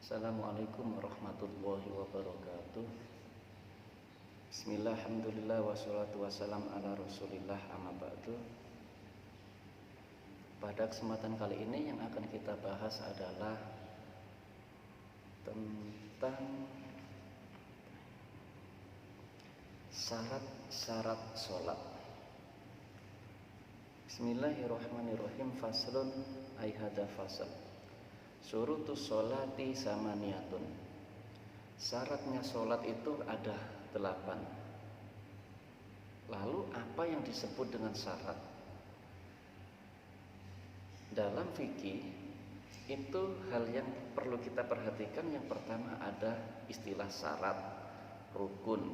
Assalamualaikum warahmatullahi wabarakatuh. Bismillah, alhamdulillah, wassalatu wassalam ala rasulillah, amma ba'du. Pada kesempatan kali ini yang akan kita bahas adalah tentang syarat-syarat sholat. Bismillahirrahmanirrahim. Faslun ay hadza fasl. Syurutus sholati samaniyatun. Syaratnya sholat itu ada 8. Lalu apa yang disebut dengan syarat? Dalam fikih itu hal yang perlu kita perhatikan. Yang pertama ada istilah syarat, rukun,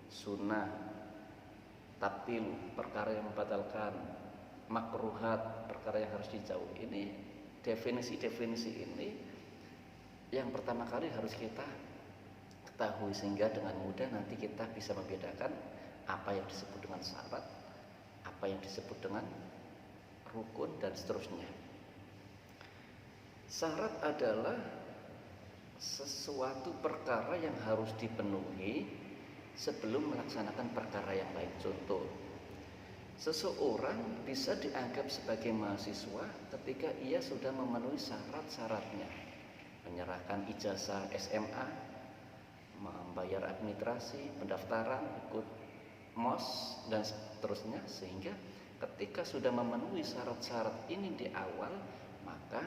sunnah, tabtil, perkara yang membatalkan, makruhat, perkara yang harus dijauhi. Ini definisi-definisi ini yang pertama kali harus kita ketahui, sehingga dengan mudah nanti kita bisa membedakan apa yang disebut dengan syarat, apa yang disebut dengan rukun, dan seterusnya. Syarat adalah sesuatu perkara yang harus dipenuhi sebelum melaksanakan perkara yang lain. Contoh, seseorang bisa dianggap sebagai mahasiswa ketika ia sudah memenuhi syarat-syaratnya: menyerahkan ijazah SMA, membayar administrasi, pendaftaran, ikut MOS, dan seterusnya. Sehingga ketika sudah memenuhi syarat-syarat ini di awal, maka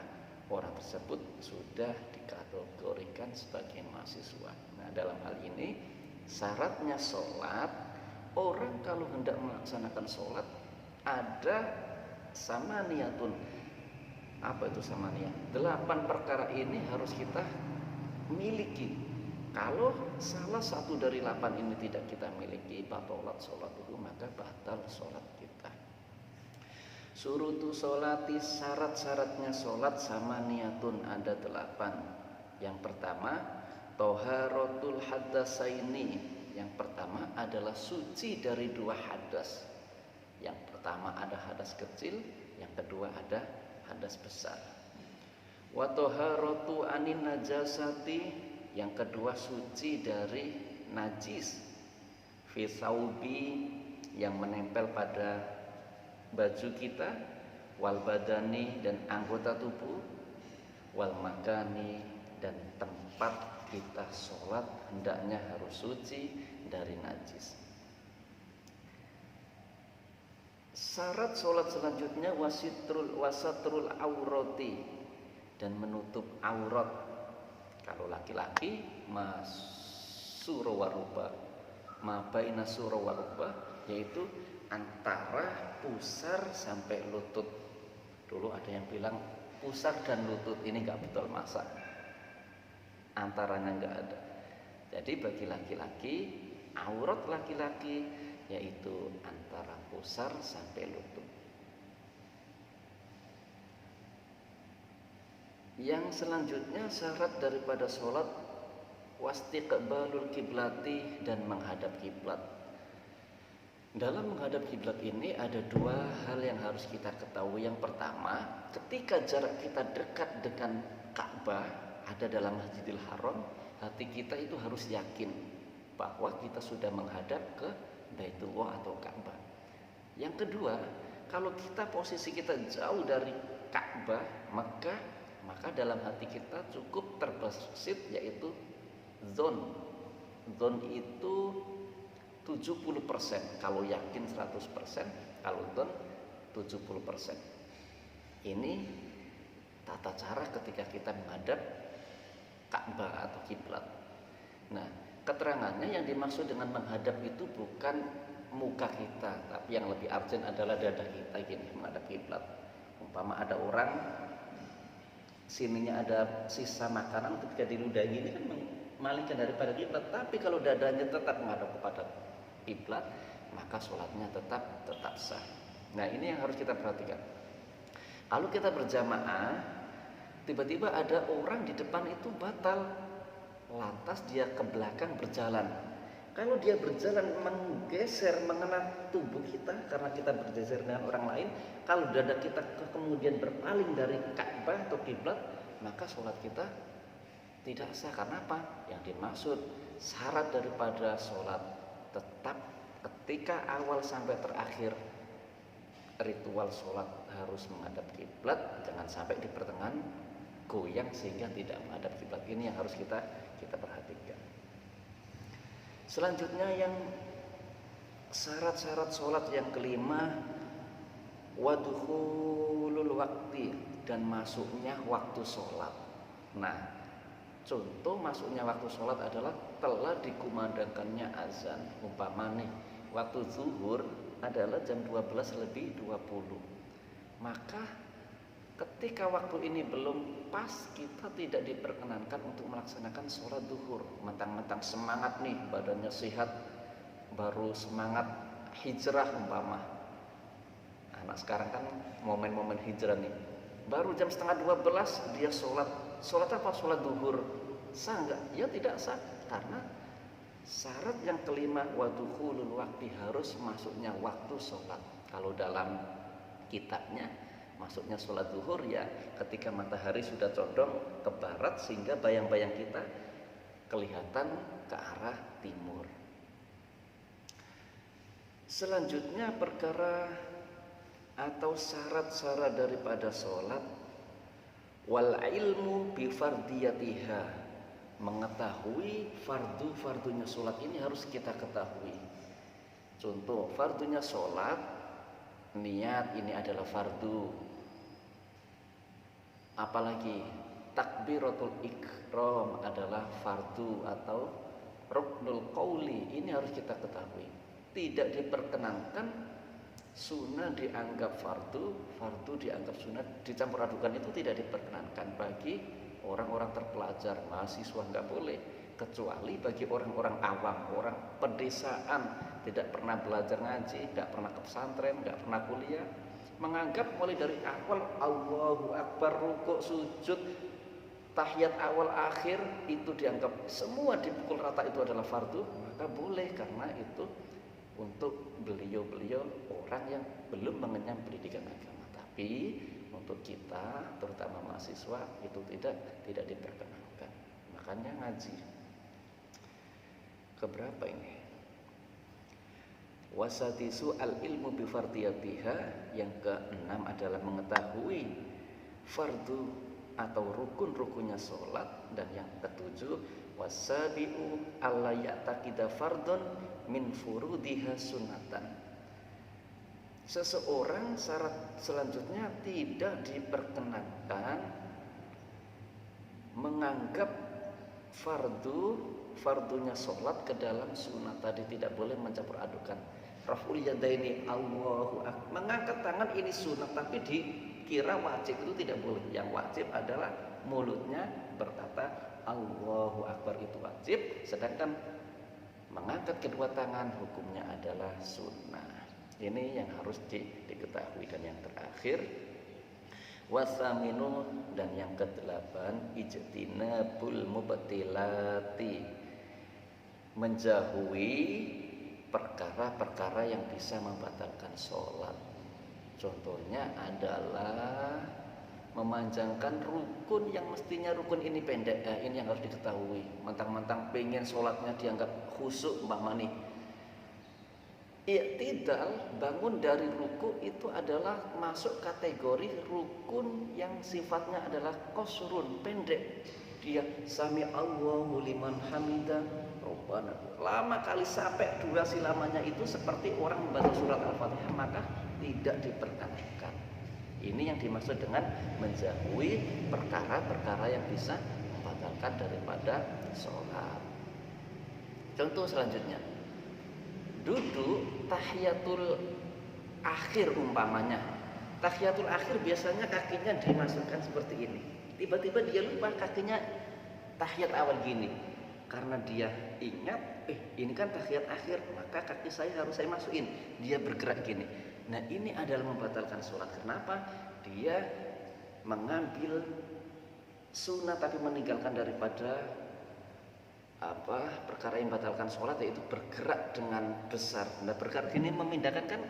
orang tersebut sudah dikategorikan sebagai mahasiswa. Nah, dalam hal ini syaratnya sholat, orang kalau hendak melaksanakan sholat ada samaniyatun. Apa itu samaniyah? 8 perkara ini harus kita miliki. Kalau salah satu dari 8 ini tidak kita miliki, batalat sholat itu, maka batal sholat kita. Syurutu sholati, syarat-syaratnya sholat samaniyatun, ada 8. Yang pertama, toharatul hadasaini. Yang pertama adalah suci dari 2 hadas. Yang pertama ada hadas kecil, yang kedua ada hadas besar. Wa toharatu anin najasati, yang kedua suci dari najis. Fi saubi, yang menempel pada baju kita, wal badani, dan anggota tubuh, wal makani, dan tempat kita sholat hendaknya harus suci dari najis. Syarat sholat selanjutnya wasatrul aurati, dan menutup aurat. Kalau laki-laki masura waruba, ma baina sura waruba, yaitu antara pusar sampai lutut. Dulu ada yang bilang pusar dan lutut ini nggak betul, masa antaranya nggak ada. Jadi bagi laki-laki, aurat laki-laki yaitu antara pusar sampai lutut. Yang selanjutnya syarat daripada sholat wastiqbalul kiblati, dan menghadap kiblat. Dalam menghadap kiblat ini ada 2 hal yang harus kita ketahui. Yang pertama, ketika jarak kita dekat dengan Ka'bah, ada dalam Masjidil Haram, hati kita itu harus yakin bahwa kita sudah menghadap ke Baitullah atau Ka'bah. Yang kedua, kalau posisi kita jauh dari Ka'bah, maka dalam hati kita cukup terbesit, yaitu zon. Zon itu 70%, kalau yakin 100%, kalau zon 70%. Ini tata cara ketika kita menghadap Ka'bah atau kiblat. Nah, keterangannya yang dimaksud dengan menghadap itu bukan muka kita, tapi yang lebih urgent adalah dada kita gini menghadap kiblat. Umpama ada orang sininya ada sisa makanan, ketika diludahi ini kan memalingkan daripada kiblat, tapi kalau dadanya tetap menghadap kepada kiblat, maka sholatnya tetap sah. Nah, ini yang harus kita perhatikan. Kalau kita berjamaah, tiba-tiba ada orang di depan itu batal, lantas dia ke belakang berjalan. Kalau dia berjalan menggeser mengenai tubuh kita karena kita bergeser dengan orang lain, kalau dada kita kemudian berpaling dari Ka'bah atau kiblat, maka sholat kita tidak sah. Karena apa? Yang dimaksud syarat daripada sholat tetap ketika awal sampai terakhir ritual sholat harus menghadap kiblat, jangan sampai di pertengahan goyang sehingga tidak menghadap kiblat. Ini yang harus kita perhatikan. Selanjutnya yang syarat-syarat sholat yang kelima, wadkhulul wakti, dan masuknya waktu sholat. Nah, contoh masuknya waktu sholat adalah telah dikumandangkannya azan. Umpama nih, waktu zuhur adalah jam 12:20. Maka ketika waktu ini belum pas, kita tidak diperkenankan untuk melaksanakan sholat zuhur. Mentang-mentang semangat nih, badannya sehat, baru semangat hijrah umpama. Anak sekarang kan momen-momen hijrah nih, baru jam 11:30 dia sholat apa? Sholat zuhur. Sah enggak? Ya tidak sah, karena syarat yang kelima wadkhulul waktu, harus masuknya waktu sholat. Kalau dalam kitabnya masuknya sholat zuhur ya ketika matahari sudah condong ke barat sehingga bayang-bayang kita kelihatan ke arah timur. Selanjutnya perkara atau syarat-syarat daripada sholat, wal ilmu bi fardiyatiha, mengetahui fardu-fardunya sholat ini harus kita ketahui. Contoh fardunya sholat, niat ini adalah fardu. Apalagi takbiratul ikram adalah fardu atau ruknul qauli, ini harus kita ketahui. Tidak diperkenankan sunnah dianggap fardu, fardu dianggap sunnah, dicampur adukan itu tidak diperkenankan bagi orang-orang terpelajar, mahasiswa nggak boleh, kecuali bagi orang-orang awam, orang pedesaan, tidak pernah belajar ngaji, nggak pernah ke pesantren, nggak pernah kuliah, menganggap mulai dari awal Allahu Akbar, rukuk, sujud, tahiyat awal akhir itu dianggap semua dipukul rata itu adalah fardu, maka boleh, karena itu untuk beliau-beliau orang yang belum mengenyam pendidikan agama. Tapi untuk kita terutama mahasiswa itu tidak diperkenankan. Makanya ngaji keberapa ini? Wasadisu al ilmu bi fardiyatiha, yang keenam adalah mengetahui fardu atau rukun-rukunnya sholat, dan yang ketujuh wasabiu alla ya'taqida fardun min furudiha sunnatan. Seseorang syarat selanjutnya tidak diperkenankan menganggap fardunya sholat ke dalam sunnah tadi, tidak boleh mencampur adukan. Raful yadaini Allahu akbar, mengangkat tangan ini sunnah tapi dikira wajib, itu tidak boleh. Yang wajib adalah mulutnya berkata Allahu akbar, itu wajib, sedangkan mengangkat kedua tangan hukumnya adalah sunnah. Ini yang harus diketahui. Dan yang terakhir wasaminu, dan yang kedelapan ijtinabul mubtilati, menjauhi perkara-perkara yang bisa membatalkan sholat. Contohnya adalah memanjangkan rukun yang mestinya rukun ini pendek. Ini yang harus diketahui. Mentang-mentang pengen sholatnya dianggap khusyuk, umpama nih, i'tidal, bangun dari ruku, itu adalah masuk kategori rukun yang sifatnya adalah qasrun, pendek. Dia sami Allahu liman hamidah Rabbana, lama kali sampai durasi lamanya itu seperti orang membaca surat Al-Fatihah, maka tidak diperkenankan. Ini yang dimaksud dengan menjauhi perkara-perkara yang bisa membatalkan daripada sholat. Contoh selanjutnya, duduk tahiyatul akhir umpamanya. Tahiyatul akhir biasanya kakinya dimasukkan seperti ini. Tiba-tiba dia lupa kakinya tahiyat awal gini. Karena dia ingat, ini kan tahiyat akhir, maka kaki saya harus saya masukin. Dia bergerak gini. Nah, ini adalah membatalkan sholat. Kenapa? Dia mengambil sunnah tapi meninggalkan daripada perkara yang membatalkan sholat, yaitu bergerak dengan besar. Nah, bergerak ini memindahkan kan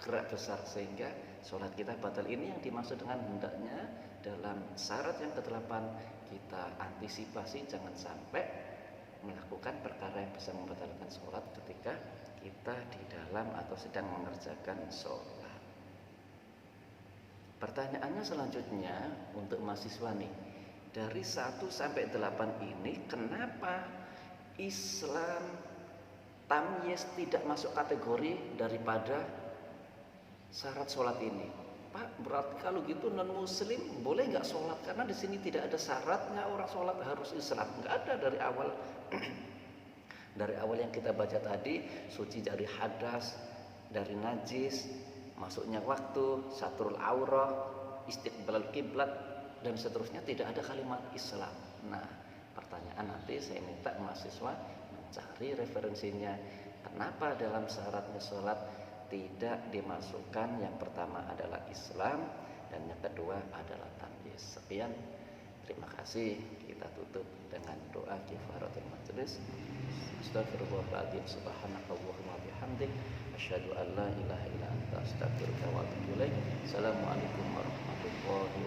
gerak besar sehingga sholat kita batal. Ini yang dimaksud dengan hendaknya dalam syarat yang ke-8 kita antisipasi jangan sampai melakukan perkara yang bisa membatalkan sholat ketika kita di dalam atau sedang mengerjakan sholat. Pertanyaannya selanjutnya untuk mahasiswa nih, dari 1 sampai 8 ini kenapa Islam tamyiz tidak masuk kategori daripada syarat sholat ini? Pak, berarti kalau gitu non muslim boleh nggak sholat? Karena di sini tidak ada syaratnya orang sholat harus Islam. Nggak ada dari awal. Dari awal yang kita baca tadi, suci dari hadas, dari najis, masuknya waktu, satrul aurah, istiqbalul kiblat, dan seterusnya tidak ada kalimat Islam. Nah, pertanyaan nanti saya minta mahasiswa mencari referensinya. Kenapa dalam syaratnya sholat tidak dimasukkan yang pertama adalah Islam dan yang kedua adalah tamyiz. Sekian, terima kasih. Kita tutup dengan doa kifaratul majelis. Astaghfirullahaladzim, subhanakallahumma bihamdik, asyhadu an la ilaha illa anta, astaghfiruka wa atubu ilaik. Assalamualaikum warahmatullahi